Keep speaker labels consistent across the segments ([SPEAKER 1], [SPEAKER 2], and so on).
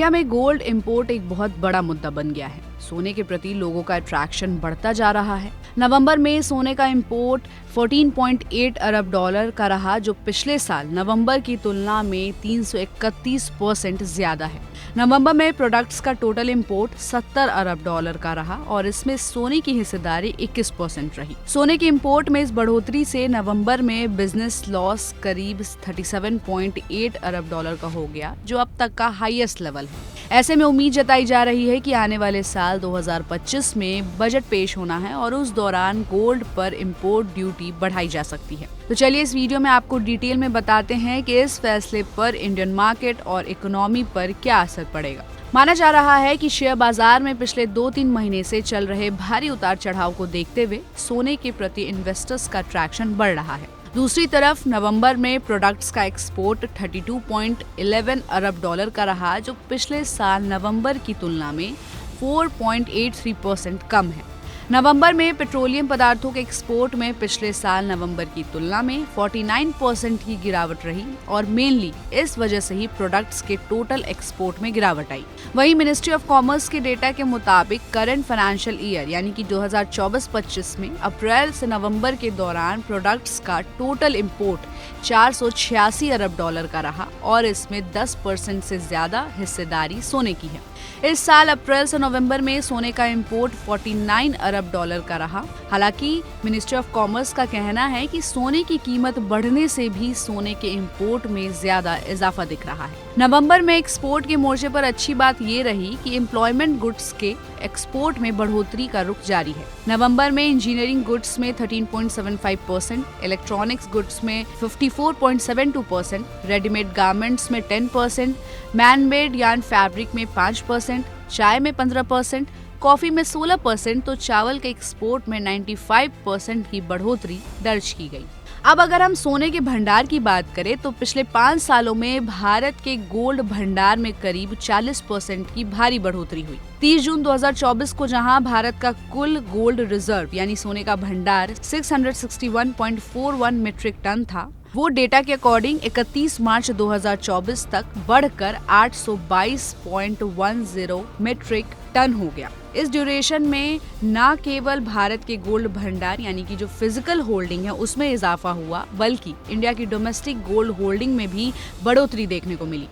[SPEAKER 1] India में gold import एक बहुत बड़ा मुद्दा बन गया है। सोने के प्रति लोगों का अट्रैक्शन बढ़ता जा रहा है। नवंबर में सोने का इंपोर्ट 14.8 अरब डॉलर का रहा, जो पिछले साल नवंबर की तुलना में 331% ज्यादा है। नवंबर में प्रोडक्ट्स का टोटल इंपोर्ट 70 अरब डॉलर का रहा और इसमें सोने की हिस्सेदारी 21% रही। सोने की इंपोर्ट में इस बढ़ोतरी से नवंबर में बिजनेस लॉस करीब 37.8 अरब डॉलर का हो गया, जो अब तक का हाईएस्ट लेवल है। ऐसे में उम्मीद जताई जा रही है कि आने वाले साल 2025 में बजट पेश होना है और उस दौरान गोल्ड पर इंपोर्ट ड्यूटी बढ़ाई जा सकती है। तो चलिए इस वीडियो में आपको डिटेल में बताते हैं कि इस फैसले पर इंडियन मार्केट और इकोनॉमी पर क्या असर पड़ेगा। माना जा रहा है कि शेयर बाजार में पिछले 2-3 महीने से चल रहे भारी उतार चढ़ाव को देखते हुए सोने के प्रति इन्वेस्टर्स का अट्रैक्शन बढ़ रहा है। दूसरी तरफ नवंबर में प्रोडक्ट्स का एक्सपोर्ट 32.11 अरब डॉलर का रहा, जो पिछले साल नवंबर की तुलना में 4.83% कम है। नवंबर में पेट्रोलियम पदार्थों के एक्सपोर्ट में पिछले साल नवंबर की तुलना में 49% की गिरावट रही और मेनली इस वजह से ही प्रोडक्ट्स के टोटल एक्सपोर्ट में गिरावट आई। वहीं मिनिस्ट्री ऑफ कॉमर्स के डेटा के मुताबिक करंट फाइनेंशियल ईयर यानी कि 2024-25 में अप्रैल से नवंबर के दौरान प्रोडक्ट्स का टोटल इंपोर्ट 486 अरब डॉलर का रहा और इसमें 10% से ज्यादा हिस्सेदारी सोने की है। इस साल अप्रैल से नवंबर में सोने का इंपोर्ट 49 अरब डॉलर का रहा। हालांकि मिनिस्ट्री ऑफ कॉमर्स का कहना है कि सोने की कीमत बढ़ने से भी सोने के इंपोर्ट में ज्यादा इजाफा दिख रहा है। नवंबर में एक्सपोर्ट के मोर्चे पर अच्छी बात ये रही कि एम्प्लॉयमेंट गुड्स के एक्सपोर्ट में बढ़ोतरी का रुख जारी है। नवंबर में इंजीनियरिंग गुड्स में 13.75%, इलेक्ट्रॉनिक्स गुड्स में 54.72%, रेडीमेड गारमेंट्स में 10%, मैनमेड यार्न फैब्रिक में 5%, चाय में 15%, कॉफी में 16%, तो चावल के एक्सपोर्ट में 95% की बढ़ोतरी दर्ज की गई। अब अगर हम सोने के भंडार की बात करें तो पिछले 5 सालों में भारत के गोल्ड भंडार में करीब 40% की भारी बढ़ोतरी हुई। 30 जून 2024 को जहां भारत का कुल गोल्ड रिजर्व यानी सोने का भंडार 661.41 मीट्रिक टन था, वो डेटा के अकॉर्डिंग 31 मार्च 2024 तक बढ़कर 822.10 मीट्रिक टन हो गया। इस ड्यूरेशन में न केवल भारत के गोल्ड भंडार यानी कि जो फिजिकल होल्डिंग है उसमें इजाफा हुआ, बल्कि इंडिया की डोमेस्टिक गोल्ड होल्डिंग में भी बढ़ोतरी देखने को मिली।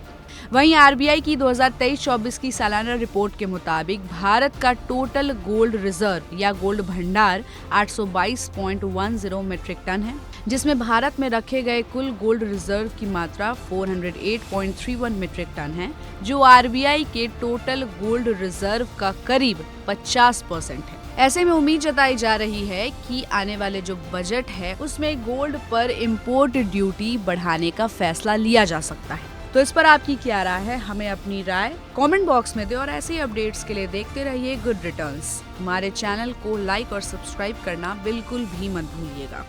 [SPEAKER 1] वहीं आरबीआई की 2023-24 की सालाना रिपोर्ट के मुताबिक भारत का टोटल गोल्ड रिजर्व या गोल्ड भंडार 822.10 मीट्रिक टन है, जिसमें भारत में रखे गए कुल गोल्ड रिजर्व की मात्रा 408.31 मीट्रिक टन है, जो आरबीआई के टोटल गोल्ड रिजर्व का करीब 50% है। ऐसे में उम्मीद जताई जा रही है कि आने वाले जो बजट है उसमें गोल्ड पर इंपोर्ट ड्यूटी बढ़ाने का फैसला लिया जा सकता है। तो इस पर आपकी क्या राय है, हमें अपनी राय कमेंट बॉक्स में दें और ऐसे ही अपडेट्स के लिए देखते रहिए गुड रिटर्न्स। हमारे चैनल को लाइक और सब्सक्राइब करना बिल्कुल भी मत भूलिएगा।